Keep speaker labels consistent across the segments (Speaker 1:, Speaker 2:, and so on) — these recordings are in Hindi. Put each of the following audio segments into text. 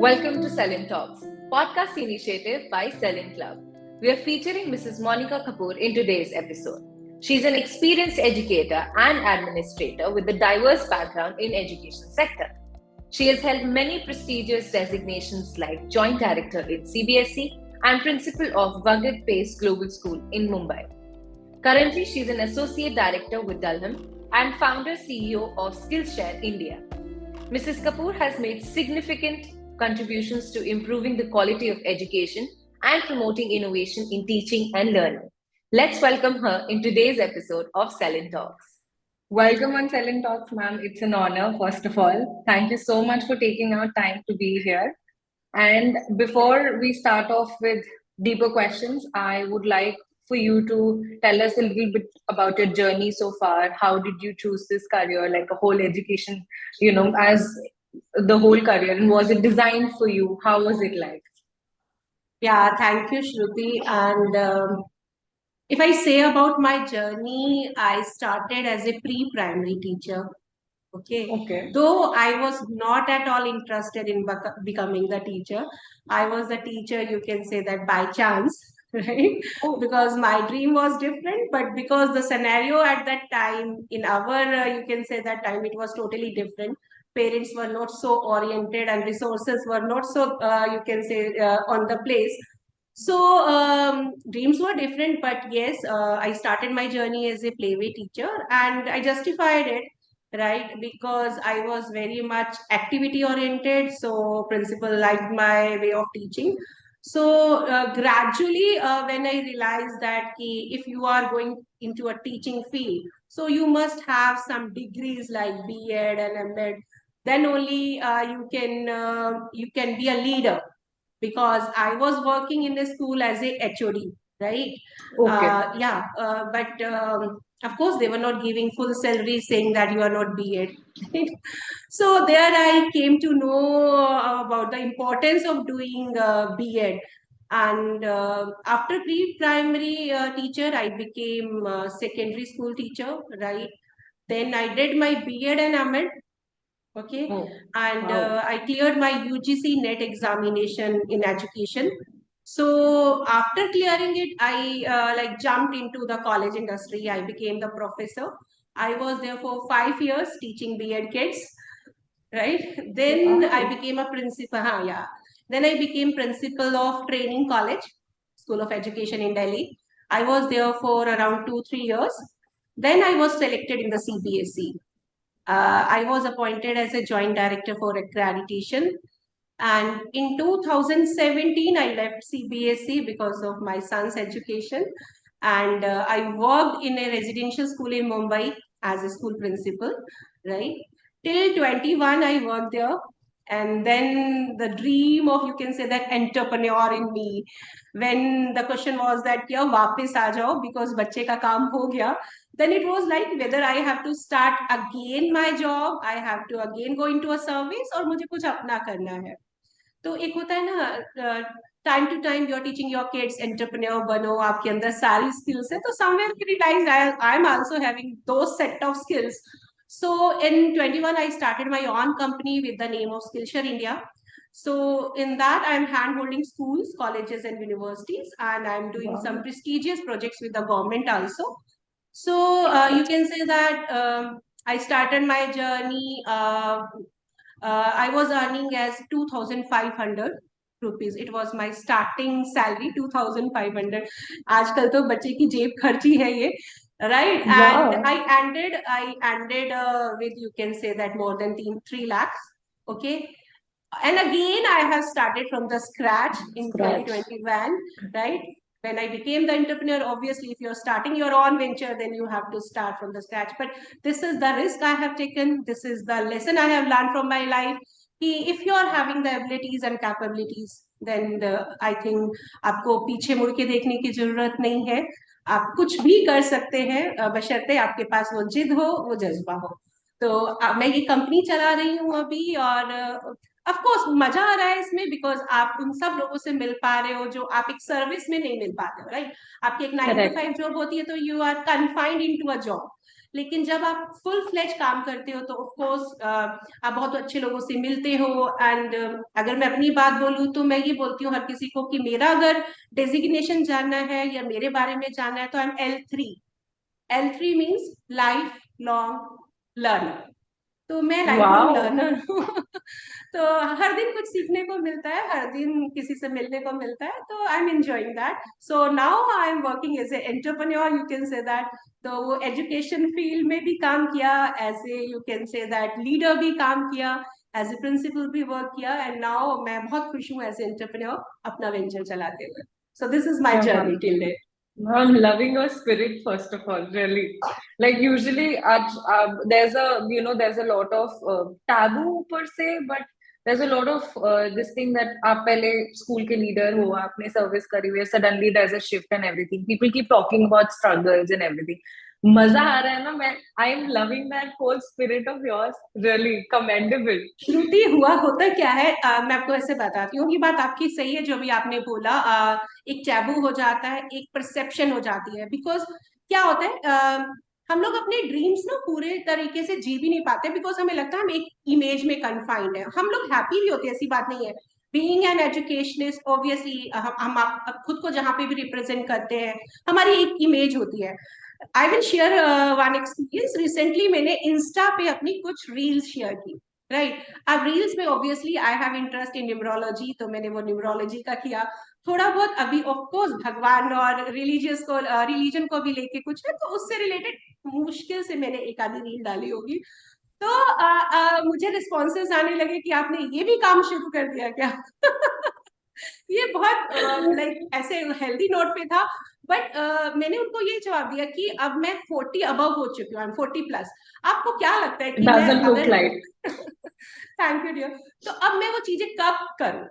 Speaker 1: Welcome to Selin Talks, podcast initiative by Selin Club. We are featuring Mrs. Monica Kapoor in today's episode. She's an experienced educator and administrator with a diverse background in education sector. She has held many prestigious designations like Joint Director in CBSE and Principal of Vagat Pace Global School in Mumbai. Currently, she's an Associate Director with Dulham and Founder CEO of Skillshare India. Mrs. Kapoor has made significant contributions to improving the quality of education and promoting innovation in teaching and learning. Let's welcome her in today's episode of Selin Talks. Welcome on Selin Talks, ma'am. It's an honor, first of all. Thank you so much for taking our time to be here. And before we start off with deeper questions, I would like for you to tell us a little bit about your journey so far. How did you choose this career, like a whole education, as the whole career? And was it designed for you? How was it like?
Speaker 2: Yeah, thank you, Shruti. And if I say about my journey, I started as a pre-primary teacher. Okay. Though I was not at all interested in becoming the teacher, I was the teacher, you can say that by chance, right? Because my dream was different, but because the scenario at that time, in our, you can say that time, it was totally different. Parents were not so oriented and resources were not so, you can say, on the place. So dreams were different, but yes, I started my journey as a playway teacher and I justified it, right? Because I was very much activity oriented, so principal liked my way of teaching. So gradually, when I realized that if you are going into a teaching field, so you must have some degrees like B.Ed and M.Ed. Then only you can be a leader, because I was working in the school as a HOD, right?
Speaker 1: Okay.
Speaker 2: But of course, they were not giving full salary, saying that you are not B.Ed. So there I came to know about the importance of doing B.Ed. And after pre-primary teacher, I became secondary school teacher, right? Then I did my B.Ed and M.Ed. Okay.
Speaker 1: Oh,
Speaker 2: And
Speaker 1: wow.
Speaker 2: I cleared my UGC NET examination in education. So after clearing it, I like jumped into the college industry. I became the professor. I was there for 5 years teaching B.Ed kids, right? Then I
Speaker 1: Wow.
Speaker 2: became a principal. Yeah. Then I became principal of Training College, School of Education in Delhi. I was there for around 2-3 years. Then I was selected in the CBSE. I was appointed as a joint director for accreditation. And in 2017, I left CBSE because of my son's education. And I worked in a residential school in Mumbai as a school principal, right? Till 21, I worked there. And then the dream of, you can say that, entrepreneur in me, when the question was that, yeah, वापस आ जाओ because बच्चे का काम हो गया, then it was like whether I have to start again my job, I have to again go into a service, और मुझे कुछ अपना करना है. तो एक होता है ना, time to time you are teaching your kids entrepreneur बनो, आपके अंदर सारी स्किल्स है, तो somewhere we realise I am also having those set of skills. So in 21 I started my own company with the name of Skillshare India. So in that I'm hand holding schools, colleges and universities, and I'm doing some prestigious projects with the government also. So you can say that I started my journey. I was earning as 2,500 rupees. It was my starting salary, 2,500. आजकल तो बच्चे की जेब खर्ची है ये, right? And
Speaker 1: Wow.
Speaker 2: I ended with, you can say that, more than 3 lakhs. Okay. And again, I have started from the scratch in
Speaker 1: Scratch.
Speaker 2: 2021, right? When I became the entrepreneur, obviously, if you're starting your own venture, then you have to start from the scratch. But this is the risk I have taken. This is the lesson I have learned from my life. If you're having the abilities and capabilities, then I think आपको पीछे मुड़ के देखने की जरूरत नहीं है. आप कुछ भी कर सकते हैं, बशर्ते आपके पास वो जिद हो, वो जज्बा हो. तो मैं ये कंपनी चला रही हूँ अभी, और ऑफ कोर्स मजा आ रहा है इसमें, बिकॉज आप उन सब लोगों से मिल पा रहे हो जो आप एक सर्विस में नहीं मिल पाते हो, राइट? आपकी एक 9 to 5 जॉब होती है, तो you are confined into a job. लेकिन जब आप फुल फ्लेज काम करते हो तो ऑफ कोर्स आप बहुत अच्छे लोगों से मिलते हो। एंड अगर मैं अपनी बात बोलूँ तो मैं ये बोलती हूँ हर किसी को कि मेरा अगर डेजिग्नेशन जानना है या मेरे बारे में जानना है तो I M L3। L3 means life long learner. तो मैं लाइफ लॉन्ग
Speaker 1: Wow.
Speaker 2: लर्नर हूँ। तो हर दिन कुछ सीखने को मिलता है, हर दिन किसी से मिलने को मिलता है, तो I am enjoying that. So now I am working as a entrepreneur, you can say that. तो वो एजुकेशन फील्ड में भी काम किया, as a you can say that leader भी काम किया, एज ए प्रिंसिपल भी वर्क किया, एंड नाउ मैं बहुत खुश हूँ एज ए एंटरप्रेन्योर अपना वेंचर चलाते हुए। सो दिस इज माई
Speaker 1: क्या बात
Speaker 2: जर्नी
Speaker 1: है।
Speaker 2: Till date.
Speaker 1: I'm loving your spirit, first of all, really. Like usually, there's there's a lot of taboo per se, but there's a lot of this thing that आप पहले स्कूल के लीडर हो, आपने सर्विस करी हुई है, suddenly there's a shift and everything. People keep talking about struggles and everything. मजा आ रहा है ना, मैं I am loving that whole spirit of yours, really commendable.
Speaker 2: श्रुति, हुआ होता क्या है, मैं आपको ऐसे बताती हूँ। ये बात आपकी सही है जो भी आपने बोला। एक टैबू हो जाता है, एक परसेप्शन हो जाती है। बिकॉज क्या होता है, हम लोग अपने ड्रीम्स ना पूरे तरीके से जी भी नहीं पाते, बिकॉज हमें लगता है हम एक इमेज में कन्फाइंड है। हम लोग हैप्पी भी होते हैं, ऐसी बात नहीं है। बीइंग एन एजुकेशनिस्ट ऑब्वियसली हम खुद को जहाँ पे भी रिप्रेजेंट करते हैं, हमारी एक इमेज होती है। I will share one experience. Recently मैंने इंस्टा पे अपनी कुछ रील्स शेयर की, राइट। अब रील्स में obviously I have interest in numerology, तो मैंने वो न्यूमरोलॉजी का किया थोड़ा बहुत। अभी ऑफ कोर्स भगवान और रिलीजन को भी लेके कुछ है, तो उससे रिलेटेड मुश्किल से मैंने एक आधी रील डाली होगी। तो मुझे रिस्पॉन्सेज आने लगे कि आपने ये भी काम शुरू कर दिया क्या। ये बहुत लाइक ऐसे हेल्दी नोट पे था। बट मैंने उनको ये जवाब दिया कि अब मैं 40 अबव हो चुकी हूँ, 40+। आपको क्या लगता है
Speaker 1: It
Speaker 2: कि मैं
Speaker 1: doesn't look
Speaker 2: अगर
Speaker 1: like.
Speaker 2: Thank you dear. तो अब मैं वो चीजें कब करूं,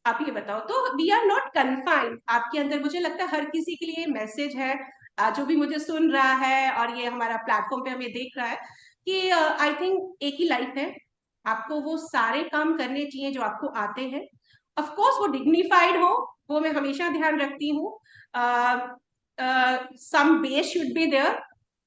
Speaker 2: आप ये बताओ। तो वी आर नॉट कन्फाइंड आपके अंदर। मुझे लगता है हर किसी के लिए मैसेज है, जो भी मुझे सुन रहा है और ये हमारा प्लेटफॉर्म पे हमें देख रहा है, कि आई थिंक एक ही लाइफ है। आपको वो सारे काम करने चाहिए जो आपको आते हैं। ऑफ कोर्स वो डिग्निफाइड हो, वो मैं हमेशा ध्यान रखती हूँ। Some base should be there,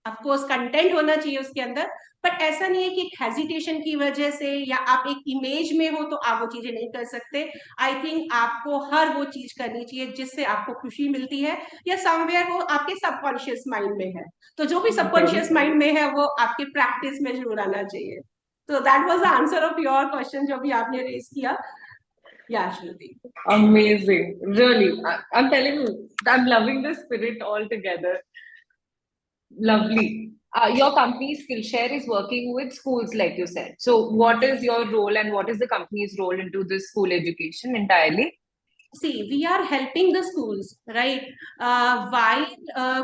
Speaker 2: of course content होना चाहिए उसके अंदर। बट ऐसा नहीं है कि एक हेजिटेशन की वजह से या आप एक इमेज में हो तो आप वो चीजें नहीं कर सकते। आई थिंक आपको हर वो चीज करनी चाहिए जिससे आपको खुशी मिलती है, या समवेयर वो आपके सबकॉन्शियस माइंड में है। तो जो भी
Speaker 1: Very
Speaker 2: सबकॉन्शियस
Speaker 1: true.
Speaker 2: माइंड में है वो आपके प्रैक्टिस में जरूर आना चाहिए। तो that was the answer of your question जो भी आपने रेज किया। या श्रुति।
Speaker 1: Amazing. Really. I'm telling you, I'm loving the spirit altogether. Lovely. Your company Skillshare is working with schools, like you said. So, what is your role and what is the company's role into this school education entirely?
Speaker 2: See, we are helping the schools, right? While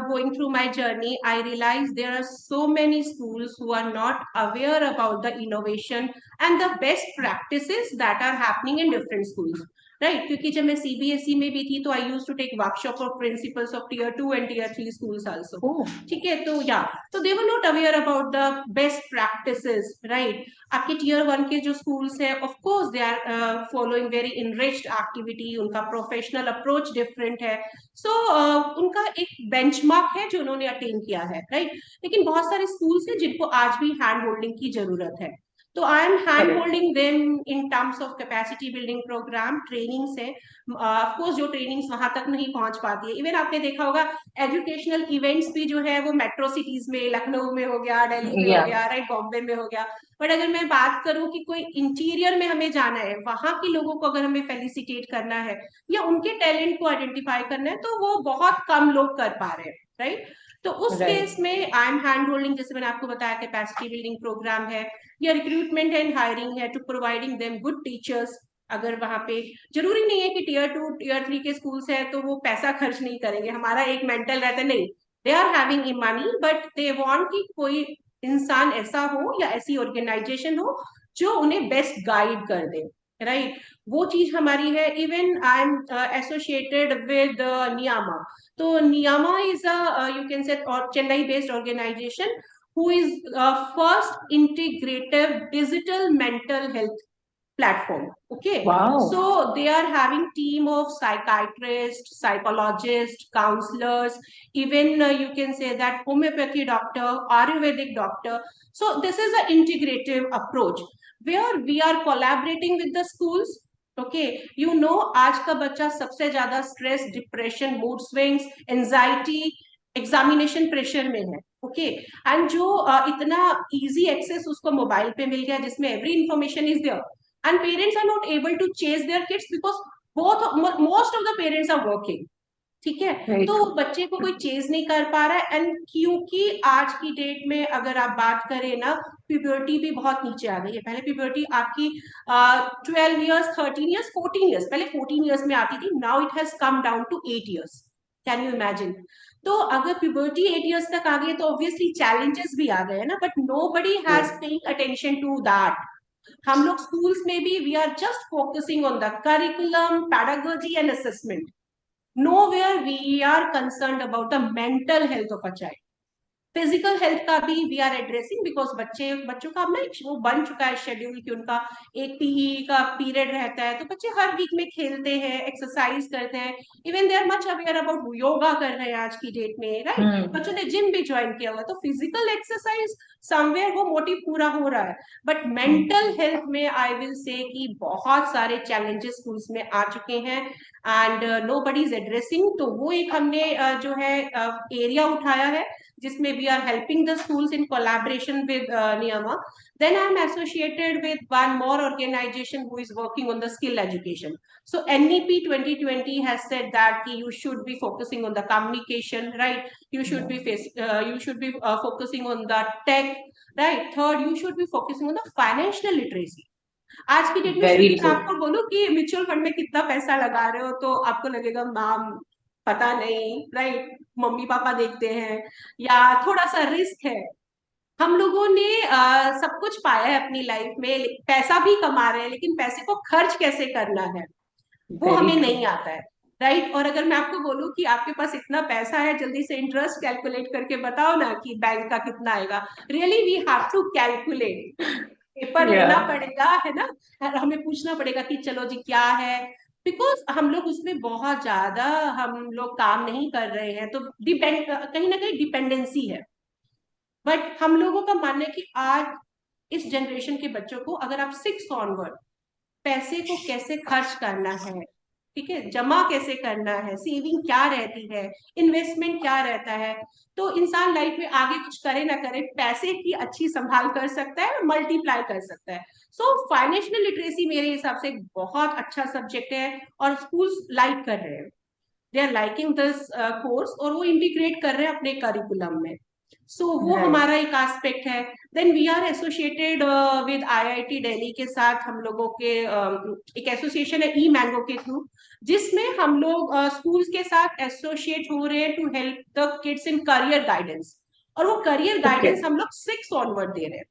Speaker 2: going through my journey, I realized there are so many schools who are not aware about the innovation and the best practices that are happening in different schools, right? क्योंकि जब मैं CBSE में भी थी तो I used to take workshop of principals of tier 2 and tier 3 schools also.
Speaker 1: Oh,
Speaker 2: ठीक है, तो या तो they were not aware about the best practices, right? आपके tier 1 के जो schools है, of course they are following very enriched activity, उनका प्रोफेशनल अप्रोच डिफरेंट है। सो उनका एक बेंचमार्क है जो उन्होंने अटेन किया है, राइट। लेकिन बहुत सारे स्कूल्स हैं जिनको आज भी हैंड होल्डिंग की जरूरत है। तो I am hand
Speaker 1: correct.
Speaker 2: Holding them in terms of capacity building programme, training से। ऑफ कोर्स जो ट्रेनिंग्स वहां तक नहीं पहुंच पाती है, इवन आपने देखा होगा एजुकेशनल इवेंट्स भी जो है वो मेट्रो सिटीज में, लखनऊ में हो गया, दिल्ली में हो
Speaker 1: Yeah,
Speaker 2: गया, राइट, बॉम्बे में हो गया। बट अगर मैं बात करूं कि कोई इंटीरियर में हमें जाना है, वहां के लोगों को अगर हमें फेलिसिटेट करना है या उनके टैलेंट को आइडेंटिफाई करना है, तो वो बहुत कम लोग कर पा रहे हैं, राइट। तो उस
Speaker 1: right.
Speaker 2: केस में आई एम हैंड होल्डिंग, जैसे मैंने आपको बताया कैपेसिटी बिल्डिंग प्रोग्राम है, या रिक्रूटमेंट एंड हायरिंग है, to providing them good teachers. अगर वहां पे जरूरी नहीं है कि tier 2 tier 3 के स्कूल्स है तो वो पैसा खर्च नहीं करेंगे, हमारा एक मेंटल रहता है नहीं, they are having money but they want कि कोई इंसान ऐसा हो या ऐसी ऑर्गेनाइजेशन हो जो उन्हें बेस्ट गाइड कर दे, राइट। वो चीज हमारी है। Even I am associated with Niyama. तो Niyama is you can say Chennai based organisation who is first integrative digital mental health platform. Okay,
Speaker 1: Wow.
Speaker 2: so they are having team of psychiatrists, psychologists, counselors, even you can say that homeopathy doctor, ayurvedic doctor. So this is an integrative approach where we are collaborating with the schools. Okay, you know, आज का बच्चा सबसे ज्यादा stress, depression, mood swings, anxiety, examination pressure में है. ओके, एंड जो इतना इजी एक्सेस उसको मोबाइल पे मिल गया जिसमें every information is there, and parents are not able to chase their kids because most of the parents are working. ठीक है,
Speaker 1: Very
Speaker 2: तो
Speaker 1: true.
Speaker 2: बच्चे को कोई चेज नहीं कर पा रहा है. एंड क्योंकि आज की डेट में अगर आप बात करें ना, प्यूबर्टी भी बहुत नीचे आ गई है. पहले प्यूबर्टी आपकी 12 ईयर्स, 13 ईयर्स, 14 ईयर्स, पहले 14 ईयर्स में आती थी. Now it has come down to 8 years. Can you imagine? तो अगर प्यूबर्टी 8 ईयर्स तक आ गई तो ऑब्वियसली चैलेंजेस भी आ गए ना, but nobody has paying attention to that. हम लोग स्कूल्स में भी we are just focusing on the curriculum, pedagogy and assessment. Nowhere we are concerned about the mental health of a child. Physical health का भी वी आर एड्रेसिंग, बिकॉज बच्चों का ना वो बन चुका है शेड्यूल कि उनका एक पीई का पीरियड रहता है, तो बच्चे हर वीक में खेलते हैं, एक्सरसाइज करते हैं. Even they are much aware about yoga कर रहे हैं आज की डेट में, राइट? बच्चों ने जिम भी ज्वाइन किया हुआ, तो फिजिकल एक्सरसाइज समवेयर वो मोटिव पूरा हो रहा है. बट मेंटल हेल्थ में आई विल से कि बहुत सारे चैलेंजेस स्कूल्स में आ चुके हैं and nobody is addressing. तो वो एक हमने जो है एरिया उठाया है जिसमें we are helping the schools in collaboration with Niyama. Then I am associated with one more organization who is working on the skill education. So NEP 2020 has said that you should be focusing on the communication, right? You should be focusing on the tech, right? Third, you should be focusing on the financial literacy. आज की डेट में
Speaker 1: Very
Speaker 2: श्रुति मैं
Speaker 1: true.
Speaker 2: आपको बोलूं कि म्यूचुअल फंड में कितना पैसा लगा रहे हो तो आपको लगेगा मैम पता नहीं, राइट? मम्मी पापा देखते हैं या थोड़ा सा रिस्क है. हम लोगों ने सब कुछ पाया है अपनी लाइफ में, पैसा भी कमा रहे हैं, लेकिन पैसे को खर्च कैसे करना है वो
Speaker 1: Very
Speaker 2: हमें
Speaker 1: true.
Speaker 2: नहीं आता है, राइट? और अगर मैं आपको बोलूं कि आपके पास इतना पैसा है, जल्दी से इंटरेस्ट कैलकुलेट करके बताओ ना कि बैंक का कितना आएगा. Really we have to calculate, paper लेना
Speaker 1: Yeah.
Speaker 2: पड़ेगा, है ना? और हमें पूछना पड़ेगा कि चलो जी क्या है, बिकॉज हम लोग उसमें बहुत ज्यादा हम लोग काम नहीं कर रहे हैं, तो डिपेंड कहीं ना कहीं डिपेंडेंसी है. बट हम लोगों का मानना है कि आज इस जनरेशन के बच्चों को अगर आप 6 ऑनवर्ड पैसे को कैसे खर्च करना है, ठीक है, जमा कैसे करना है, सेविंग क्या रहती है, इन्वेस्टमेंट क्या रहता है, तो इंसान लाइफ में आगे कुछ करे ना करे पैसे की अच्छी संभाल कर सकता है और मल्टीप्लाई कर सकता है. सो फाइनेंशियल लिटरेसी मेरे हिसाब से एक बहुत अच्छा सब्जेक्ट है और स्कूल्स लाइक कर रहे हैं. They are liking this course और वो इंटीग्रेट कर रहे हैं अपने करिकुलम में. सो वो
Speaker 1: Right.
Speaker 2: हमारा एक एस्पेक्ट है. Then we are associated with IIT Delhi के साथ. हम लोगों के एक एसोसिएशन है ई मैंगो के थ्रू, जिसमें हम लोग स्कूल्स के साथ एसोसिएट हो रहे हैं to help the kids in career guidance. और वो करियर गाइडेंस
Speaker 1: Okay.
Speaker 2: हम लोग 6 ऑनवर्ड दे रहे हैं.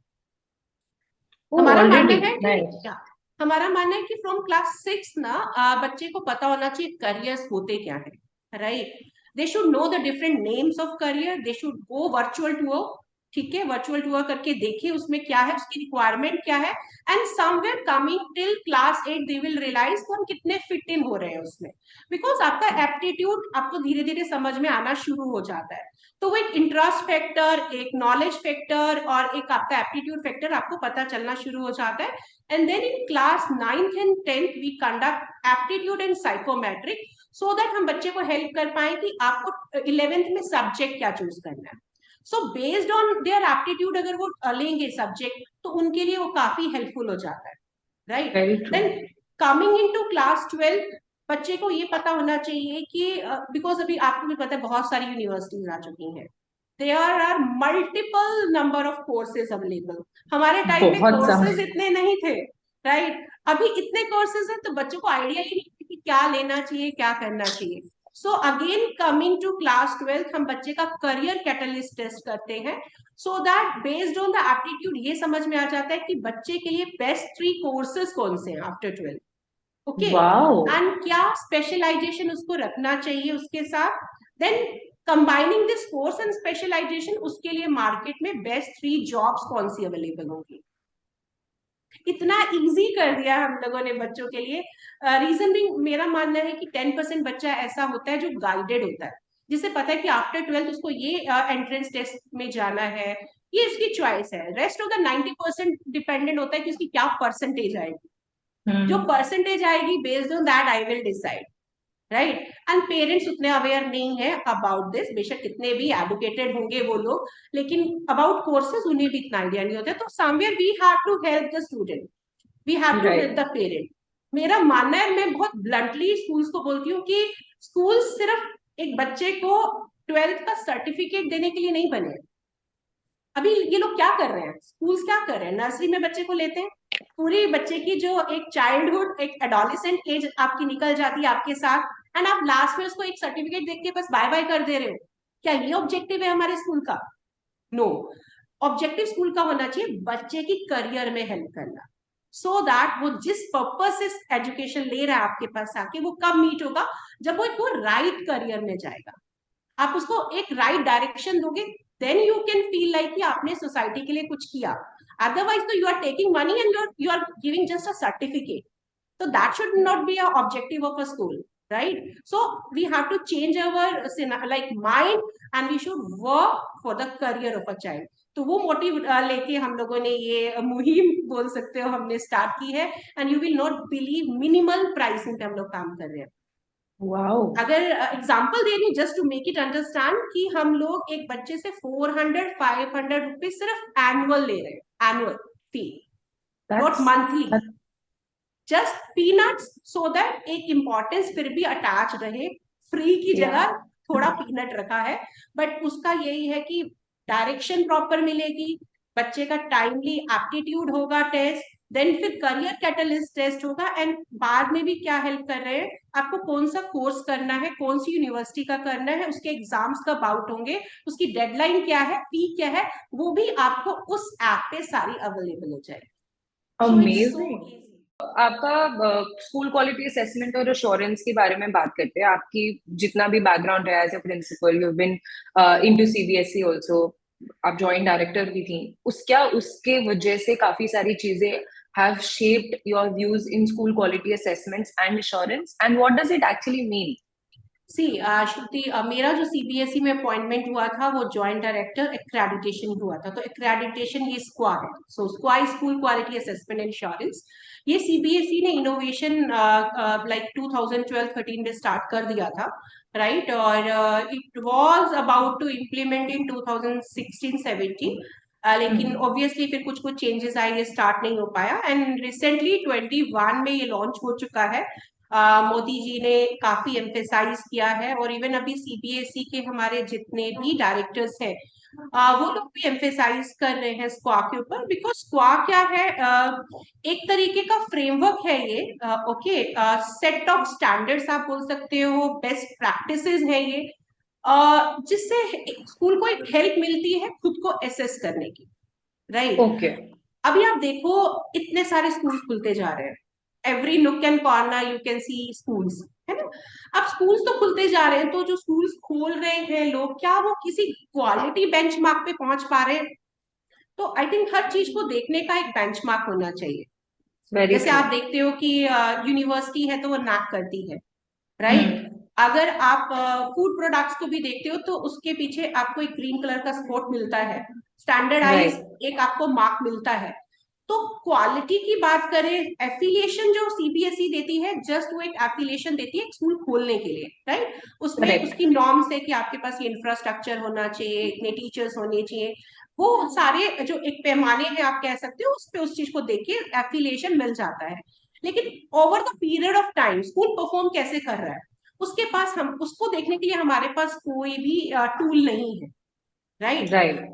Speaker 1: Oh,
Speaker 2: हमारा मानना
Speaker 1: already.
Speaker 2: है कि
Speaker 1: Nice.
Speaker 2: हमारा मानना है कि फ्रॉम क्लास 6 ना बच्चे को पता होना चाहिए करियर्स होते क्या है, right? They should know the different names of career. They should go virtual tour, ठीक है, वर्चुअल टूर करके देखिए उसमें क्या है, उसकी रिक्वायरमेंट क्या है. And somewhere coming till class 8 they will realise कि हम कितने फिट इन हो रहे हैं उसमें, बिकॉज आपका एप्टीट्यूड आपको धीरे धीरे समझ में आना शुरू हो जाता है. तो वो एक इंटरेस्ट फैक्टर, एक नॉलेज फैक्टर और एक आपका एप्टीट्यूड फैक्टर आपको पता चलना शुरू हो जाता है. And then in class 9th and 10th we conduct aptitude and psychometric so that हम बच्चे को हेल्प कर पाए कि आपको 11th में सब्जेक्ट क्या चूज करना है. So based on their aptitude अगर वो लेंगे सब्जेक्ट तो उनके लिए वो काफी हेल्पफुल हो जाता है, right?
Speaker 1: Very true.
Speaker 2: Then coming into class 12 बच्चे को ये पता होना चाहिए कि बिकॉज अभी आपको भी पता है बहुत सारी यूनिवर्सिटीज आ चुकी हैं. There are multiple number of courses available. हमारे टाइम में
Speaker 1: बहुत
Speaker 2: कोर्सेज
Speaker 1: सारे.
Speaker 2: इतने नहीं थे, राइट? अभी इतने कोर्सेज हैं तो बच्चों को आइडिया ही नहीं कि क्या लेना चाहिए, क्या करना चाहिए. So again coming to class 12 हम बच्चे का करियर कैटलिस्ट टेस्ट करते हैं so that based on the aptitude ये समझ में आ जाता है कि बच्चे के लिए बेस्ट 3 कोर्सेज कौन से हैं आफ्टर 12. Okay,
Speaker 1: Wow.
Speaker 2: एंड क्या स्पेशलाइजेशन उसको रखना चाहिए उसके साथ. Then combining this course and specialisation उसके लिए मार्केट में बेस्ट 3 जॉब्स कौन सी अवेलेबल होंगी. इतना इजी कर दिया हम लोगों ने बच्चों के लिए। रीजन भी मेरा मानना है कि 10% बच्चा ऐसा होता है जो गाइडेड होता है, जिसे पता है कि आफ्टर 12th उसको ये एंट्रेंस टेस्ट में जाना है, ये उसकी चॉइस है। रेस्ट ऑफ द 90% डिपेंडेंट होता है कि उसकी क्या परसेंटेज आएगी। जो
Speaker 1: हम्म।
Speaker 2: परसेंटेज आएगी, based on that I will decide, right. And parents उतने अवेयर नहीं है अबाउट दिस, बेशक कितने भी एडुकेटेड होंगे वो लोग, लेकिन अबाउट कोर्सेज उन्हें भी इतना आइडिया नहीं होता है। तो somewhere we have to help the student, we have to help
Speaker 1: right.
Speaker 2: The parent. मेरा मानना है, मैं बहुत ब्लंटली स्कूल्स को बोलती हूँ कि स्कूल सिर्फ एक बच्चे को 12th का सर्टिफिकेट देने के लिए नहीं बने। अभी ये लोग क्या कर रहे हैं, स्कूल्स क्या कर रहे हैं, नर्सरी में बच्चे को लेते हैं, पूरी बच्चे की जो एक चाइल्डहुड, एक एडोलिसेंट एज आपकी निकल जाती है आपके साथ, एंड आप लास्ट में उसको एक सर्टिफिकेट देख के बस बाय बाय कर दे रहे हो। क्या ये ऑब्जेक्टिव है हमारे स्कूल का? नो। ऑब्जेक्टिव स्कूल का होना चाहिए बच्चे की करियर में हेल्प करना, सो दैट वो जिस पर्पस से एजुकेशन ले रहा है आपके पास आके, वो कब मीट होगा, जब वो एक राइट करियर में जाएगा। आप उसको एक राइट डायरेक्शन दोगे, then you can feel like कि आपने सोसाइटी के लिए कुछ किया। अदरवाइज तो you are taking money and you are giving just a certificate. So that should not be a objective of a school, right? So we have to change our like mind, and we should work for the career of a child. तो वो मोटिव लेके हम लोगों ने ये मुहिम बोल सकते हो हमने स्टार्ट की है। And you will not believe, minimal pricing पे हम लोग काम कर रहे हैं।
Speaker 1: वाओ।
Speaker 2: अगर एग्जांपल दे रही हूँ just to make it understand, कि हम लोग एक बच्चे से 400-500 रुपीज सिर्फ एनुअल ले रहे हैं, annual fee, not
Speaker 1: that's
Speaker 2: monthly. Just peanuts, so that एक इम्पोर्टेंस फिर भी अटैच रहे। फ्री की
Speaker 1: या।
Speaker 2: जगह थोड़ा पीनट रखा है, बट उसका यही है कि डायरेक्शन प्रॉपर मिलेगी, बच्चे का टाइमली एप्टीट्यूड होगा टेस्ट, देन फिर करियर कैटलिस्ट टेस्ट होगा, एंड बाद में भी क्या हेल्प कर रहे हैं, आपको कौन सा कोर्स करना है, कौन सी यूनिवर्सिटी का करना है, उसके एग्जाम्स कब आउट होंगे, उसकी डेडलाइन क्या है, फी क्या है, वो भी आपको उस ऐप पे सारी अवेलेबल हो जाएगी। So it's so
Speaker 1: amazing.
Speaker 2: Easy.
Speaker 1: आपका स्कूल क्वालिटी असेसमेंट और एश्योरेंस के बारे में बात करते हैं। आपकी जितना भी बैकग्राउंड है as a principal, you been into CBSE also, आप जॉइंट डायरेक्टर भी थी। उसके वजह से काफी सारी चीजें have shaped your views in school quality assessments and assurance, and what does it actually mean?
Speaker 2: See Shruti, मेरा जो सीबीएसई में अपॉइंटमेंट हुआ था वो जॉइंट डायरेक्टर एक्रेडिटेशन हुआ था। तो एक्रेडिटेशन ये स्क्वा है, so SQAA school quality assessment and insurance. ये सीबीएसई ने इनोवेशन लाइक 2012-13 में स्टार्ट कर दिया था, राइट। और it was about to implement in 2016-17, लेकिन ऑब्वियसली फिर कुछ कुछ चेंजेस आए, ये स्टार्ट नहीं हो पाया, एंड रिसेंटली 21 में ये लॉन्च हो चुका है। मोदी जी ने काफी एम्फेसाइज किया है, और इवन अभी सीबीएसई के हमारे जितने भी डायरेक्टर्स हैं, वो लोग भी एम्फेसाइज कर रहे हैं स्क्वा के ऊपर, बिकॉज स्क्वा क्या है, एक तरीके का फ्रेमवर्क है ये, ओके, सेट ऑफ स्टैंडर्ड्स आप बोल सकते हो, बेस्ट प्रैक्टिसेस है ये, जिससे स्कूल को एक हेल्प मिलती है खुद को एसेस करने की, राइट।
Speaker 1: ओके।
Speaker 2: अभी आप देखो, इतने सारे स्कूल खुलते जा रहे हैं, एवरी नुक and corner you can see schools, है ना। अब स्कूल्स तो खुलते जा रहे हैं, तो जो स्कूल्स खोल रहे हैं लोग, क्या वो किसी क्वालिटी बेंचमार्क पे पहुंच पा रहे हैं? तो आई थिंक हर चीज को देखने का एक बेंचमार्क होना चाहिए।
Speaker 1: वेरी
Speaker 2: जैसे
Speaker 1: ट्रू।
Speaker 2: आप देखते हो कि यूनिवर्सिटी है तो वो नैक करती है, राइट।
Speaker 1: हम्म।
Speaker 2: अगर आप फूड प्रोडक्ट्स को भी देखते हो तो उसके पीछे आपको एक ग्रीन कलर का स्पॉट मिलता है, स्टैंडर्डाइज
Speaker 1: राइट।
Speaker 2: एक आपको मार्क मिलता है। तो क्वालिटी की बात करें, एफिलिएशन जो सीबीएसई देती है, जस्ट वो एक एफिलिएशन देती है एक स्कूल खोलने के लिए, राइट। उसमें
Speaker 1: करेक्ट।
Speaker 2: उसकी नॉर्म्स है कि आपके पास ये इंफ्रास्ट्रक्चर होना चाहिए, इतने टीचर्स होने चाहिए, वो सारे जो एक पैमाने हैं आप कह सकते हो, उस पे उस चीज को देख के एफिलिएशन मिल जाता है। लेकिन over the period of time school perform कैसे कर रहा है, उसके पास, हम उसको देखने के लिए हमारे पास कोई भी टूल नहीं है, राइट।
Speaker 1: राइट।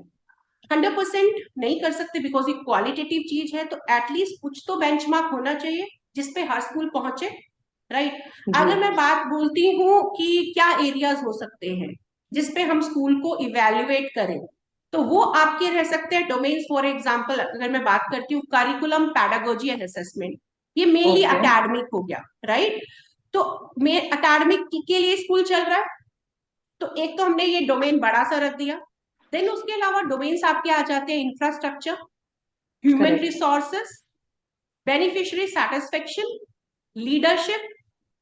Speaker 2: 100% नहीं कर सकते बिकॉज ये क्वालिटेटिव चीज है, तो एटलीस्ट कुछ तो बेंचमार्क होना चाहिए जिसपे हर स्कूल पहुंचे, राइट।
Speaker 1: जी।
Speaker 2: अगर मैं बात बोलती हूँ कि क्या एरियाज हो सकते हैं जिसपे हम स्कूल को इवेल्युएट करें, तो वो आपके रह सकते हैं डोमेन्स। फॉर एग्जांपल अगर मैं बात करती हूँ करिकुलम, पैडागोजी एंड असेसमेंट, ये मेनली
Speaker 1: ओके।
Speaker 2: अकेडमिक हो गया, राइट। तो मैं अकेडमिक के लिए स्कूल चल रहा है, तो एक तो हमने ये डोमेन बड़ा सा रख दिया। देन उसके अलावा डोमेन्स आपके आ जाते हैं, infrastructure, human
Speaker 1: correct.
Speaker 2: Resources, beneficiary satisfaction, leadership,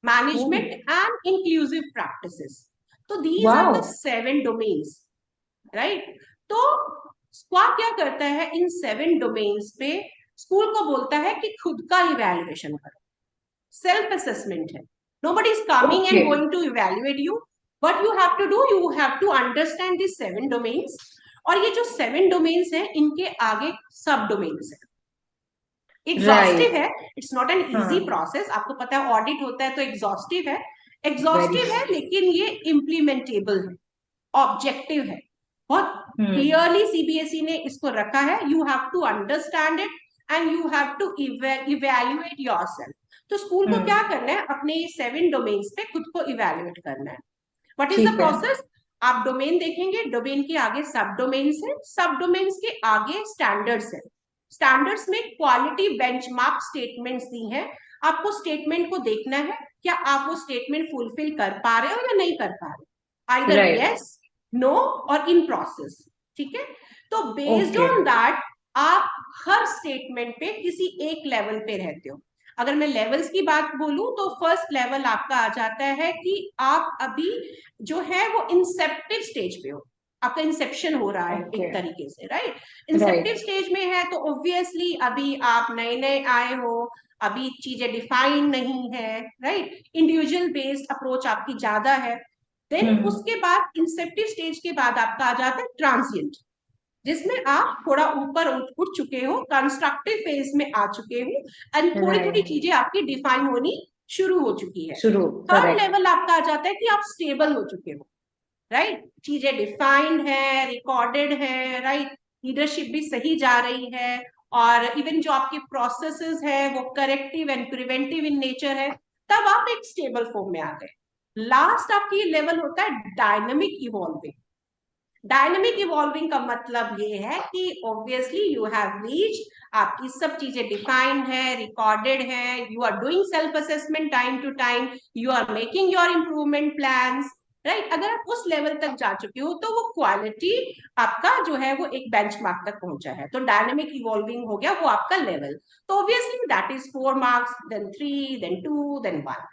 Speaker 2: management, and inclusive practices. So these are the
Speaker 1: Wow.
Speaker 2: 7 domains, right? तो स्क्वाड क्या करता है इन 7 डोमेन्स पे? स्कूल को बोलता है कि खुद का इवैल्यूएशन करो, सेल्फ असेसमेंट है. nobody is coming and
Speaker 1: Okay.
Speaker 2: going to evaluate you. what you have to do, you have to understand these 7 domains. और ये जो 7 डोमेन्स हैं इनके आगे सब डोमेन्स है. Exhaustive
Speaker 1: Right.
Speaker 2: है, इट्स नॉट एन इजी
Speaker 1: हाँ.
Speaker 2: प्रोसेस. आपको पता है ऑडिट होता है तो एग्जॉस्टिव है.
Speaker 1: Very.
Speaker 2: एग्जॉस्टिव है लेकिन ये इम्प्लीमेंटेबल है, ऑब्जेक्टिव है. बहुत क्लियरली सीबीएसई ने इसको रखा है. You have to understand it and you have to evaluate yourself. तो स्कूल को क्या करना है? अपने ये 7 डोमेन्स पे खुद को इवेल्युएट करना है. व्हाट इज द
Speaker 1: ठीक है.
Speaker 2: प्रोसेस? आप डोमेन देखेंगे, डोमेन के आगे सब डोमेन्स है, सब डोमेन्स के आगे स्टैंडर्ड्स है. स्टैंडर्ड्स में क्वालिटी बेंचमार्क स्टेटमेंट्स दी हैं. आपको स्टेटमेंट को देखना है, क्या आप वो स्टेटमेंट फुलफिल कर पा रहे हो या नहीं कर पा रहे. Either
Speaker 1: Right.
Speaker 2: यस, नो और इन प्रोसेस. ठीक है. तो बेस्ड
Speaker 1: Okay.
Speaker 2: ऑन दैट आप हर स्टेटमेंट पे किसी एक लेवल पे रहते हो. अगर मैं लेवल्स की बात बोलूं तो फर्स्ट लेवल आपका आ जाता है कि आप अभी जो है वो इंसेप्टिव स्टेज पे हो. आपका इंसेप्शन हो रहा है
Speaker 1: Okay.
Speaker 2: एक तरीके से, राइट. इंसेप्टिव स्टेज में है तो ऑब्वियसली अभी आप नए नए आए हो, अभी चीजें डिफाइन नहीं है, राइट. इंडिविजुअल बेस्ड अप्रोच आपकी ज्यादा है. देन उसके बाद इंसेप्टिव स्टेज के बाद आपका आ जाता है ट्रांसिएंट, जिसमें आप थोड़ा ऊपर उठ चुके हो, कंस्ट्रक्टिव फेज में आ चुके हो एंड थोड़ी थोड़ी
Speaker 1: Right.
Speaker 2: चीजें आपकी डिफाइन होनी शुरू हो चुकी है.
Speaker 1: शुरू.
Speaker 2: Third
Speaker 1: Correct.
Speaker 2: लेवल आपका आ जाता है कि आप स्टेबल हो चुके हो, राइट. चीजें डिफाइंड है, रिकॉर्डेड है, राइट. लीडरशिप भी सही जा रही है और इवन जो आपके प्रोसेसेस है वो corrective and preventive in nature है. तब आप एक स्टेबल फॉर्म में आ गए. लास्ट आपकी लेवल होता है डायनेमिक इवॉल्विंग. डायनेमिक इवॉल्विंग का मतलब ये है कि ऑब्वियसली यू हैव रीच, आपकी सब चीजें डिफाइंड है, रिकॉर्डेड है, you are doing self assessment time to time, you are making your improvement plans, right. अगर आप उस लेवल तक जा चुके हो तो वो क्वालिटी आपका जो है वो एक बेंचमार्क तक पहुंचा है. तो डायनेमिक इवॉल्विंग हो गया वो आपका लेवल. तो obviously that is 4 marks, then 3, then 2, then 1.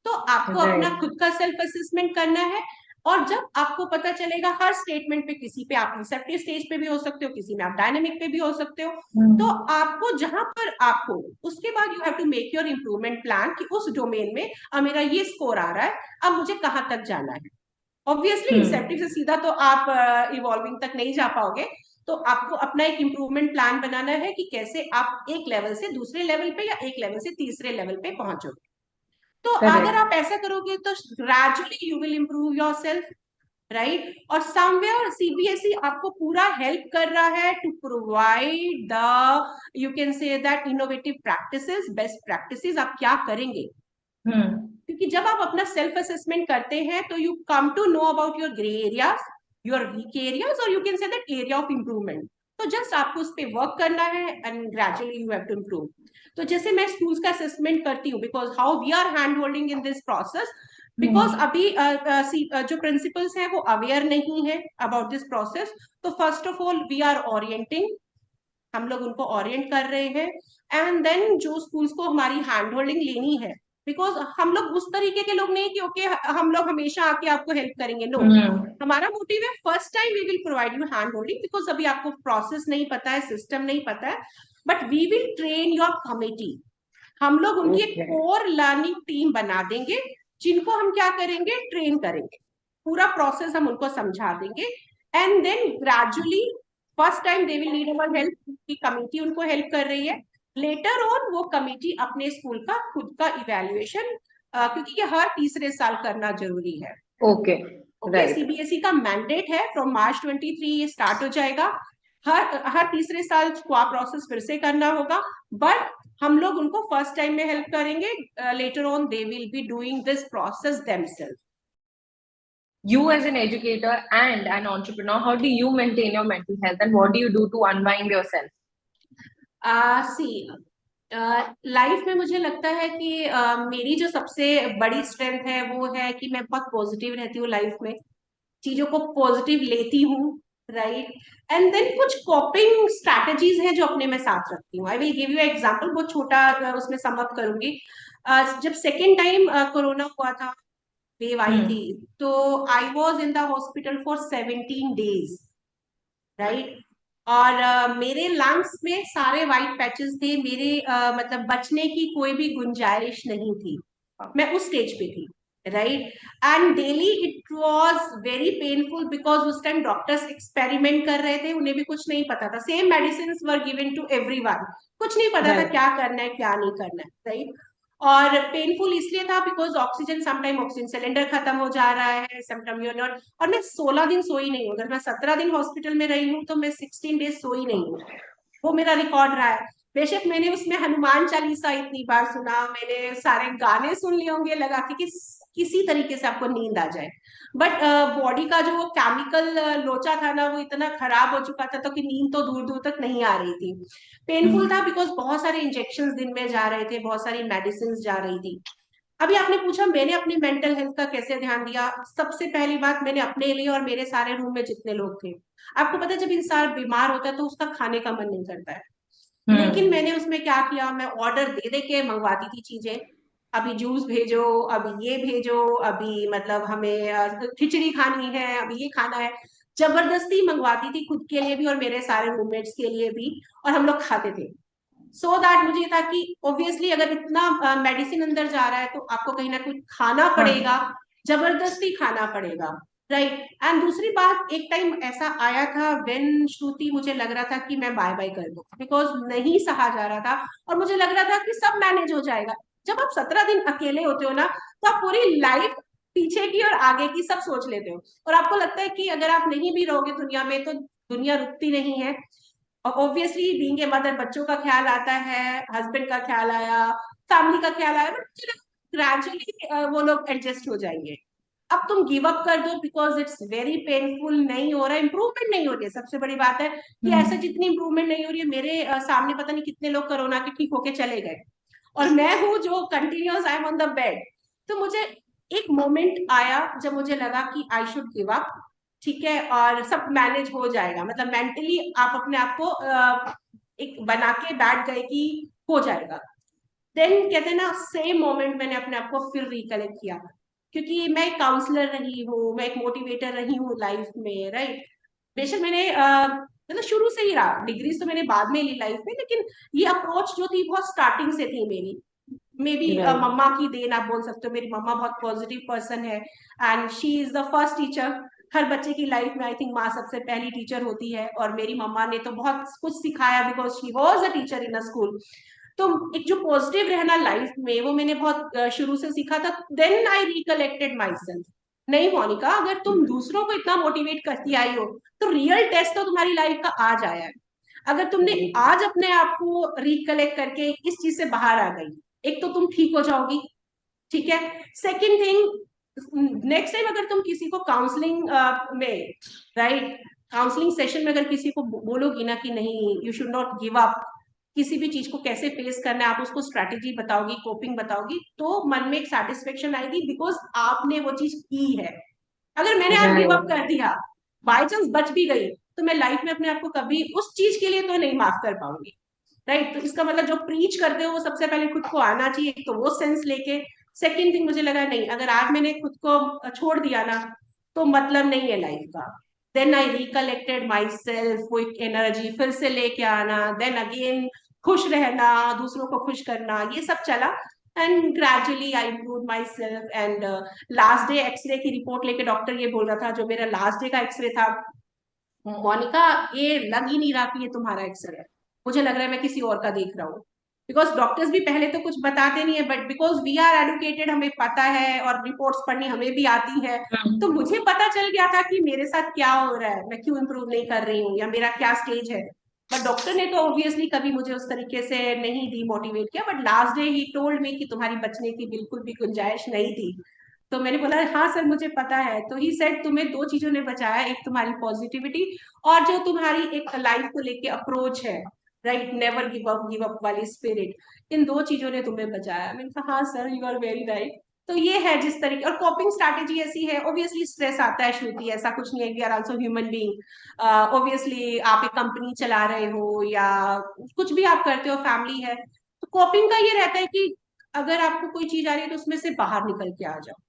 Speaker 2: तो आपको अपना
Speaker 1: Right.
Speaker 2: खुद का सेल्फ असेसमेंट करना है. और जब आपको पता चलेगा हर स्टेटमेंट पे, किसी पे आप इंसेप्टिव स्टेज पे भी हो सकते हो, किसी में आप डायनेमिक पे भी हो सकते हो, तो आपको जहां पर आप हो उसके बाद you have to make your improvement plan कि उस डोमेन में अब मेरा ये स्कोर आ रहा है, अब मुझे कहां तक जाना है. ऑब्वियसली इंसेप्टिव से सीधा तो आप इवॉल्विंग तक नहीं जा पाओगे. तो आपको अपना एक इम्प्रूवमेंट प्लान बनाना है कि कैसे आप एक लेवल से दूसरे लेवल पे या एक लेवल से तीसरे लेवल पे पहुंचोगे. तो अगर
Speaker 1: Correct.
Speaker 2: आप ऐसा करोगे तो gradually you will improve your self, right. और समवेयर सीबीएसई आपको पूरा हेल्प कर रहा है to provide the, you can say that innovative practices, best practices आप क्या करेंगे. क्योंकि जब आप अपना सेल्फ असेसमेंट करते हैं तो you come to know about your grey areas, your weak areas, और you can say that area of improvement. तो जस्ट आपको उस पर वर्क करना है and gradually you have to improve. तो जैसे मैं स्कूल्स का असेसमेंट करती हूँ, because how we are hand holding in this process, because अभी जो प्रिंसिपल्स हैं वो अवेयर नहीं है अबाउट दिस प्रोसेस. तो first of all we are orienting, हम लोग उनको ओरिएंट कर रहे हैं. एंड देन जो स्कूल्स को हमारी हैंड होल्डिंग लेनी है, बिकॉज हम लोग उस तरीके के लोग नहीं कि ओके हम लोग हमेशा आके आपको हेल्प करेंगे. नो, हमारा मोटिव है first time we will provide you hand holding, because अभी आपको प्रोसेस नहीं पता है, सिस्टम नहीं पता है, but we will train your committee. हम लोग उनकी एक
Speaker 1: Okay.
Speaker 2: कोर लर्निंग टीम बना देंगे जिनको हम क्या करेंगे, ट्रेन करेंगे. पूरा प्रोसेस हम उनको समझा देंगे and then gradually first time they will need our help, की कमिटी उनको हेल्प कर रही है. लेटर ऑन वो कमिटी अपने स्कूल का खुद का इवैल्यूएशन, क्योंकि ये हर तीसरे साल करना जरूरी है.
Speaker 1: Okay.
Speaker 2: Okay,
Speaker 1: Right.
Speaker 2: सीबीएसई का मैंडेट है फ्रॉम मार्च 23 ये स्टार्ट हो जाएगा. हर तीसरे साल स्क्वा प्रोसेस फिर से करना होगा, बट हम लोग उनको फर्स्ट टाइम में हेल्प करेंगे. Later on they will be doing this process themselves.
Speaker 1: You as an educator and an entrepreneur, how do you maintain your mental health and what do you do to unwind yourself?
Speaker 2: See life में मुझे लगता है कि मेरी जो सबसे बड़ी स्ट्रेंथ है वो है कि मैं बहुत पॉजिटिव रहती हूँ लाइफ में, चीजों को पॉजिटिव लेती हूँ, राइट। एंड देन कुछ कॉपिंग स्ट्रैटेजीज है जो अपने मैं साथ रखती हूँ। I will give you example, बहुत छोटा उसमें सम अप करूंगी। जब सेकेंड टाइम कोरोना हुआ था, वेव आई थी, तो I was in the hospital for 17 days, right. और मेरे लंग्स में सारे वाइट पैचेस थे, मेरे मतलब बचने की कोई भी गुंजाइश नहीं थी, मैं उस स्टेज पे थी, right. And daily it was very painful because उस टाइम डॉक्टर्स एक्सपेरिमेंट कर रहे थे, उन्हें भी कुछ नहीं पता था, same medicine were given to everyone, कुछ नहीं पता था
Speaker 1: Right.
Speaker 2: क्या करना है क्या नहीं करना है, राइट। और पेनफुल इसलिए था because oxygen, sometime oxygen cylinder खत्म हो जा रहा है, समटाइम यूर नॉट। और मैं 16 दिन सोई नहीं हूँ, अगर मैं 17 दिन हॉस्पिटल में रही हूँ तो मैं 16 days सोई नहीं हूँ, वो मेरा रिकॉर्ड रहा है। बेशक मैंने उसमें हनुमान चालीसा इतनी बार सुना, मैंने सारे गाने सुन लिए होंगे लगा के कि किसी तरीके से आपको नींद आ जाए, बट बॉडी का जो वो केमिकल लोचा था ना, वो इतना खराब हो चुका था तो कि नींद तो दूर दूर तक नहीं आ रही थी। पेनफुल था बिकॉज बहुत सारे इंजेक्शन दिन में जा रहे थे, बहुत सारी मेडिसिन जा रही थी। अभी आपने पूछा मैंने अपनी मेंटल हेल्थ का कैसे ध्यान दिया, सबसे पहली बात मैंने अपने लिए और मेरे सारे रूम में जितने लोग थे, आपको पता है जब इंसान बीमार होता है तो उसका खाने का मन नहीं करता है, लेकिन
Speaker 1: Hmm.
Speaker 2: मैंने उसमें क्या किया, मैं ऑर्डर दे दे के मंगवाती थी चीजें। अभी जूस भेजो, अभी ये भेजो, अभी मतलब हमें खिचड़ी खानी है, अभी ये खाना है, जबरदस्ती मंगवाती थी खुद के लिए भी और मेरे सारे रूममेट्स के लिए भी, और हम लोग खाते थे। सो दैट मुझे ये था कि ऑब्वियसली अगर इतना मेडिसिन अंदर जा रहा है तो आपको कहीं ना कहीं खाना
Speaker 1: हाँ.
Speaker 2: पड़ेगा, जबरदस्ती खाना पड़ेगा, राइट। एंड दूसरी बात, एक टाइम ऐसा आया था व्हेन श्रुति मुझे लग रहा था कि मैं बाय बाय कर दूं बिकॉज नहीं सहा जा रहा था, और मुझे लग रहा था कि सब मैनेज हो जाएगा। जब आप 17 दिन अकेले होते हो ना, तो आप पूरी लाइफ पीछे की और आगे की सब सोच लेते हो, और आपको लगता है कि अगर आप नहीं भी रहोगे दुनिया में तो दुनिया रुकती नहीं है। और ऑब्वियसली बीइंग ए मदर, बच्चों का ख्याल आता है, हस्बैंड का ख्याल आया, फैमिली का ख्याल आया, बट ग्रेजुअली वो लोग एडजस्ट हो जाएंगे। अब तुम गिव अप कर दो बिकॉज इट्स वेरी पेनफुल, नहीं हो रहा, इंप्रूवमेंट नहीं हो रही है, सबसे बड़ी बात है कि ऐसे
Speaker 1: Hmm.
Speaker 2: जितनी इंप्रूवमेंट नहीं हो रही है, मेरे सामने पता नहीं कितने लोग कोरोना के ठीक होके चले गए, और मैं हूँ जो continuous I am on the bed. तो मुझे एक मोमेंट आया जब मुझे लगा कि आई शुड गिव अप, ठीक है, और सब मैनेज हो जाएगा, मतलब मेंटली आप अपने आप को एक बना के बैठ गए कि हो जाएगा। देन कहते हैं ना, सेम मोमेंट मैंने अपने आप को फिर रिकलेक्ट किया, क्योंकि मैं एक काउंसलर रही हूँ, मैं एक मोटिवेटर रही हूँ लाइफ में, राइट। बेशक मैंने मतलब शुरू से ही रहा, डिग्रीज तो मैंने बाद में ली लाइफ में, लेकिन ये अप्रोच जो थी बहुत स्टार्टिंग से थी मेरी। May be
Speaker 1: Right.
Speaker 2: मम्मा की देन आप बोल सकते हो, मेरी मम्मा बहुत पॉजिटिव पर्सन है, and she is the first teacher. हर बच्चे की लाइफ में आई थिंक माँ सबसे पहली टीचर होती है, और मेरी मम्मा ने तो बहुत कुछ सिखाया because she was a teacher in a school. तो एक जो पॉजिटिव रहना लाइफ में, वो मैंने बहुत शुरू से सीखा था। Then I recollected my self, नहीं मोनिका, अगर तुम दूसरों को इतना मोटिवेट करती आई हो तो रियल टेस्ट तो तुम्हारी लाइफ का आज आया है। अगर तुमने आज अपने आप को रिकलेक्ट करके इस चीज से बाहर आ गई, एक तो तुम ठीक हो जाओगी, ठीक है। सेकेंड थिंग, नेक्स्ट टाइम अगर तुम किसी को काउंसलिंग में, राइट, काउंसलिंग सेशन में अगर किसी को बोलोगी ना कि नहीं you should not give up, किसी भी चीज को कैसे फेस करना है, आप उसको स्ट्रैटेजी बताओगी, कोपिंग बताओगी, तो मन में एक सेटिस्फेक्शन आएगी बिकॉज आपने वो चीज की है। अगर मैंने आज गिव अप
Speaker 1: Right.
Speaker 2: कर दिया, बाई चांस बच भी गई, तो मैं लाइफ में अपने आप को कभी उस चीज के लिए तो नहीं माफ कर पाऊंगी, राइट। तो इसका मतलब जो प्रीच करते हो वो सबसे पहले खुद को आना चाहिए, एक तो वो सेंस लेके। सेकेंड थिंग, मुझे लगा नहीं, अगर आज मैंने खुद को छोड़ दिया ना, तो मतलब नहीं है लाइफ का। Then I recollected my self, वो एक एनर्जी फिर से लेके आना, देन अगेन खुश रहना, दूसरों को खुश करना, ये सब चला। And gradually I improve my self. And last day x-ray की रिपोर्ट लेके डॉक्टर ये बोल रहा था, जो मेरा लास्ट डे का एक्सरे था, मोनिका ये लग ही नहीं रहा कि ये तुम्हारा एक्सरे है, मुझे लग रहा है मैं किसी और का देख रहा हूँ। बिकॉज डॉक्टर्स भी पहले तो कुछ बताते नहीं है, but because we are educated, हमें पता है और रिपोर्ट्स पढ़नी हमें भी आती है, तो
Speaker 1: Hmm.
Speaker 2: मुझे पता चल गया था कि मेरे साथ क्या हो रहा है, मैं क्यों इम्प्रूव नहीं कर रही हूँ, या मेरा क्या स्टेज है। बट डॉक्टर ने तो ऑब्वियसली कभी मुझे उस तरीके से नहीं डिमोटिवेट किया, but last day he told me कि तुम्हारी बचने की बिल्कुल भी गुंजाइश नहीं थी। तो मैंने बोला हाँ सर मुझे पता है। तो ही सेड तुम्हें दो चीजों ने बचाया, एक तुम्हारी पॉजिटिविटी, और जो तुम्हारी एक लाइफ को लेके अप्रोच है, राइट, नेवर गिव अप वाली स्पिरिट, इन दो चीजों ने तुम्हें बचाया। मैंने कहा हाँ sir, you are very right. तो ये है जिस तरीके, और कॉपिंग स्ट्रैटेजी ऐसी है, ऑब्वियसली स्ट्रेस आता है श्रुति, ऐसा कुछ नहीं है, we are also human being. Obviously आप एक कंपनी चला रहे हो या कुछ भी आप करते हो, फैमिली है, तो कॉपिंग का ये रहता है कि अगर आपको कोई चीज आ रही है तो उसमें से बाहर निकल के आ जाओ।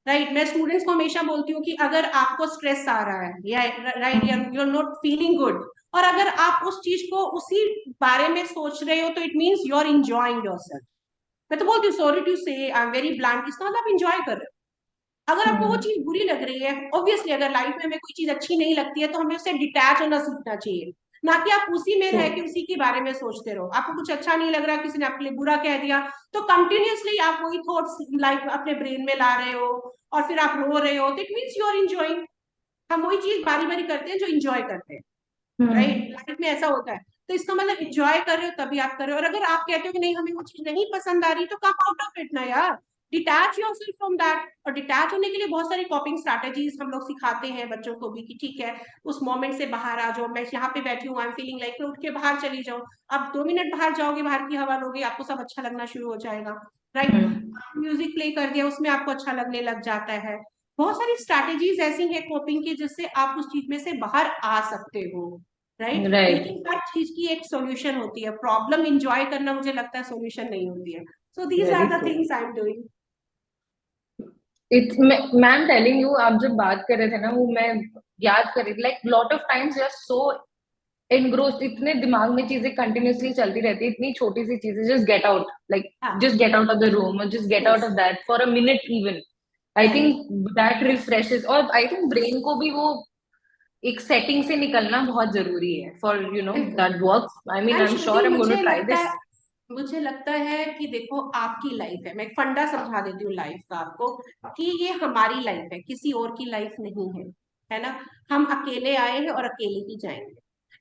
Speaker 2: राइट, मैं स्टूडेंट्स को हमेशा बोलती हूँ कि अगर आपको स्ट्रेस आ रहा है या right, you are not feeling good, और अगर आप उस चीज को उसी बारे में सोच रहे हो, तो it means you are enjoying yourself. मैं तो बोलती हूँ, सॉरी टू से आई एम वेरी ब्लंट, इसका मतलब आप इंजॉय कर रहे हो। अगर आपको वो चीज बुरी लग रही है, ऑब्वियसली अगर लाइफ में हमें कोई चीज अच्छी नहीं लगती है तो हमें उससे डिटैच होना सीखना चाहिए, ना कि आप उसी में रह के उसी के बारे में सोचते रहो। आपको कुछ अच्छा नहीं लग रहा, किसी ने आपके लिए बुरा कह दिया, तो कंटिन्यूअसली आप वही थॉट्स लाइफ अपने ब्रेन में ला रहे हो, और फिर आप रो रहे हो, तो it means you are enjoying. हम वही चीज बारी बारी करते हैं जो इंजॉय करते हैं, राइट, लाइफ में ऐसा होता है। तो इसका मतलब इंजॉय कर रहे हो तभी आप कर रहे हो, और अगर आप कहते हो कि नहीं हमें वो चीज नहीं पसंद आ रही, तो कम आउट ऑफ इट ना यार, डिटैच योरसेल्फ फ्रॉम दैट। और डिटैच होने के लिए बहुत सारी कॉपिंग स्ट्रैटेजीज हम लोग सिखाते हैं बच्चों को भी, कि ठीक है उस मोमेंट से बाहर आ जाओ, मैं यहाँ पे बैठी हूँ, आई एम फीलिंग लाइक, उठ के बाहर चली जाओ। आप 2 मिनट बाहर जाओगे, बाहर की हवा लोगे, आपको सब अच्छा लगना शुरू हो जाएगा, राइट। म्यूजिक प्ले कर दिया, उसमें आपको अच्छा लगने लग जाता है। बहुत सारी स्ट्रैटेजीज ऐसी हैं कोपिंग की, जिससे आप उस चीज में से बाहर आ सकते हो, राइट।
Speaker 1: राइट।
Speaker 2: लेकिन हर चीज की एक सॉल्यूशन होती है, प्रॉब्लम इंजॉय करना मुझे लगता है सॉल्यूशन नहीं होती है। So these
Speaker 1: very
Speaker 2: are the
Speaker 1: true.
Speaker 2: Things I am doing.
Speaker 1: It's, ma'am telling you, आप जब बात कर रहे थे ना, वो मैं याद कर रही थी, like lot of times you are so engrossed, इतने दिमाग में चीजें कंटिन्यूअसली चलती रहती है, इतनी छोटी सी चीजें, जस्ट गेट आउट, लाइक
Speaker 2: हाँ,
Speaker 1: just get out of the room और just get out
Speaker 2: yes,
Speaker 1: of that for a minute even. I
Speaker 2: correct.
Speaker 1: Think that refreshes, और आई थिंक ब्रेन को भी वो एक सेटिंग से निकलना बहुत जरूरी है फॉर यू नो
Speaker 2: बिल्कुल।
Speaker 1: That works. I mean I
Speaker 2: and
Speaker 1: am
Speaker 2: Shruti,
Speaker 1: sure I am going to try this.
Speaker 2: मुझे लगता है कि देखो आपकी लाइफ है, मैं एक फंडा समझा देती हूँ लाइफ का आपको, कि ये हमारी लाइफ है, किसी और की लाइफ नहीं है ना। हम अकेले आए हैं और अकेले ही जाएंगे।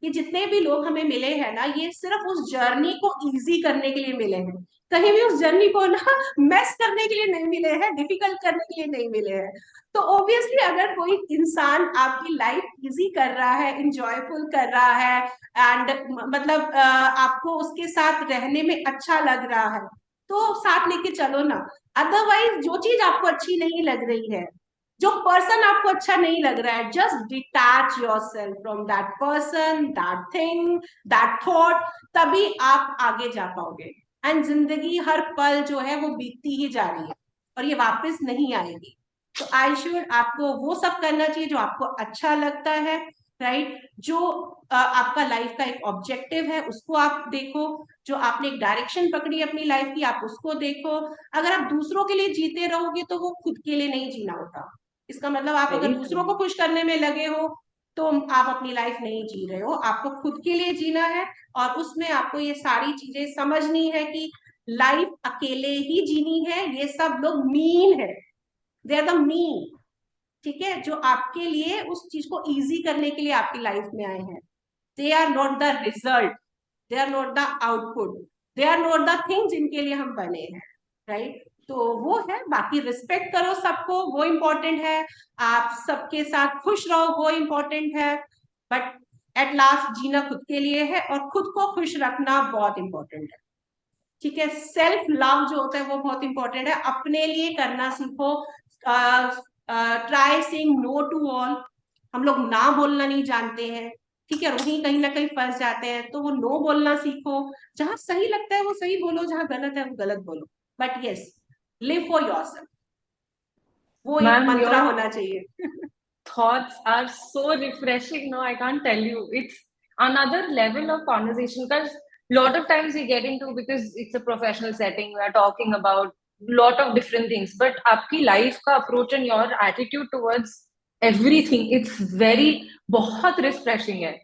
Speaker 2: ये जितने भी लोग हमें मिले हैं ना, ये सिर्फ उस जर्नी को इजी करने के लिए मिले हैं, कहीं भी उस जर्नी को ना मेस करने के लिए नहीं मिले हैं, डिफिकल्ट करने के लिए नहीं मिले हैं। तो ऑब्वियसली अगर कोई इंसान आपकी लाइफ इजी कर रहा है, इंजॉयफुल कर रहा है, एंड मतलब आपको उसके साथ रहने में अच्छा लग रहा है, तो साथ लेके चलो ना। अदरवाइज जो चीज आपको अच्छी नहीं लग रही है, जो पर्सन आपको अच्छा नहीं लग रहा है, just detach your self from that person, that thing, that thought, तभी आप आगे जा पाओगे। एंड जिंदगी हर पल जो है वो बीतती ही जा रही है, और ये वापस नहीं आएगी। तो आई शुड आपको वो सब करना चाहिए जो आपको अच्छा लगता है, राइट। जो आपका लाइफ का एक ऑब्जेक्टिव है उसको आप देखो, जो आपने एक डायरेक्शन पकड़ी अपनी लाइफ की, आप उसको देखो। अगर आप दूसरों के लिए जीते रहोगे तो वो खुद के लिए नहीं जीना होता। इसका मतलब आप अगर
Speaker 1: वेरी ट्रू।
Speaker 2: दूसरों को खुश करने में लगे हो, तो आप अपनी लाइफ नहीं जी रहे हो, आपको खुद के लिए जीना है। और उसमें आपको ये सारी चीजें समझनी है कि लाइफ अकेले ही जीनी है, ये सब लोग मीन है, दे आर द मीन, ठीक है, जो आपके लिए उस चीज को इजी करने के लिए आपकी लाइफ में आए हैं। They are not the result, they are not the output, they are not the thing जिनके लिए हम बने हैं, राइट। तो वो है, बाकी रिस्पेक्ट करो सबको, वो इम्पोर्टेंट है। आप सबके साथ खुश रहो, वो इम्पोर्टेंट है। बट एट लास्ट जीना खुद के लिए है, और खुद को खुश रखना बहुत इंपॉर्टेंट है, ठीक है। सेल्फ लव जो होता है वो बहुत इंपॉर्टेंट है, अपने लिए करना सीखो। Try saying no to all. हम लोग ना बोलना नहीं जानते हैं, ठीक है, और वहीं कहीं ना कहीं फंस जाते हैं, तो वो नो बोलना सीखो। जहां सही लगता है वो सही बोलो, जहां गलत है वो गलत बोलो, but yes, live for yourself, वो एक
Speaker 1: मैम
Speaker 2: मंत्रा
Speaker 1: योर
Speaker 2: होना चाहिए।
Speaker 1: thoughts are so refreshing. No, I can't tell you. It's another level of conversation because lot of times we get into, because it's a professional setting, we are talking about lot of different things. But आपकी life का approach and your attitude towards everything, it's very बहुत refreshing है.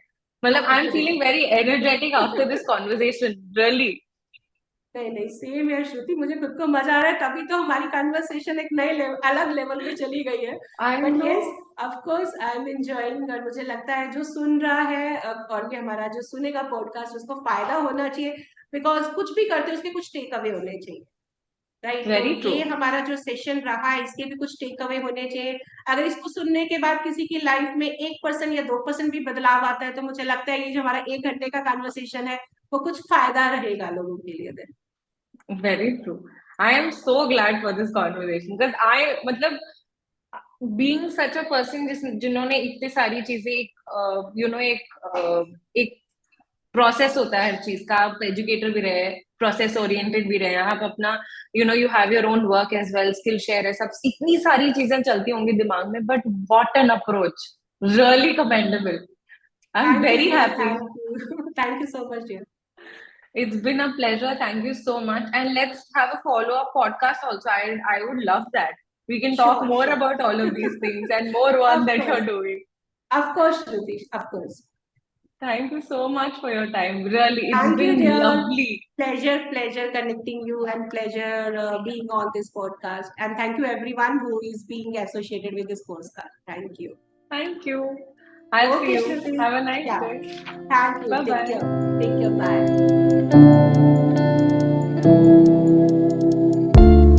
Speaker 1: मतलब
Speaker 2: thank
Speaker 1: I'm
Speaker 2: you
Speaker 1: feeling very energetic after this conversation. Really.
Speaker 2: नहीं नहीं, सेम है श्रुति, मुझे खुद को मजा आ रहा है, तभी तो हमारी कन्वर्सेशन एक नए लेवल, अलग लेवल पे चली गई है।
Speaker 1: I
Speaker 2: but yes,
Speaker 1: know.
Speaker 2: Of course I am enjoying, और मुझे लगता है जो सुन रहा है और ये हमारा जो सुनेगा पॉडकास्ट, उसको फायदा होना चाहिए, बिकॉज कुछ भी करते हैं उसके कुछ टेक अवे होने चाहिए, राइट। तो
Speaker 1: Very
Speaker 2: ये
Speaker 1: true.
Speaker 2: हमारा जो सेशन रहा है, इसके भी कुछ टेक अवे होने चाहिए। अगर इसको सुनने के बाद किसी की लाइफ में 1% या 2% भी बदलाव आता है, तो मुझे लगता है ये जो हमारा 1 घंटे का कन्वर्सेशन है वो कुछ फायदा रहेगा लोगों के लिए।
Speaker 1: Very true. I am so glad for this conversation because मतलब being such a person जिन्होंने इतनी सारी चीजें एक एक प्रोसेस होता है हर चीज का, आप एजुकेटर भी रहे, प्रोसेस ओरिएंटेड भी रहे, आप अपना you have your own work as well, skill share है, सब इतनी सारी चीजें चलती होंगी दिमाग में, but what an approach, really commendable. I am
Speaker 2: Thank you,
Speaker 1: very
Speaker 2: dear.
Speaker 1: Happy.
Speaker 2: Thank you. Thank you so much, dear.
Speaker 1: It's been a pleasure. Thank you so much. And let's have a follow-up podcast also. I would love that. We can talk
Speaker 2: Sure,
Speaker 1: more
Speaker 2: sure.
Speaker 1: about all of these things and more one
Speaker 2: Of
Speaker 1: that
Speaker 2: course.
Speaker 1: you're doing.
Speaker 2: Of course, Ritesh. Of course.
Speaker 1: Thank you so much for your time. Really, it's
Speaker 2: Thank you,
Speaker 1: been
Speaker 2: dear.
Speaker 1: lovely.
Speaker 2: Pleasure connecting you and pleasure being on this podcast. And thank you, everyone who is being associated with this podcast. Thank you.
Speaker 1: Thank you. I'll see
Speaker 2: Okay,
Speaker 1: you.
Speaker 2: Shruti.
Speaker 1: Have a nice
Speaker 2: Yeah.
Speaker 1: day.
Speaker 2: Thank you.
Speaker 1: Bye
Speaker 2: Take
Speaker 1: bye.
Speaker 2: care. Take care. Bye.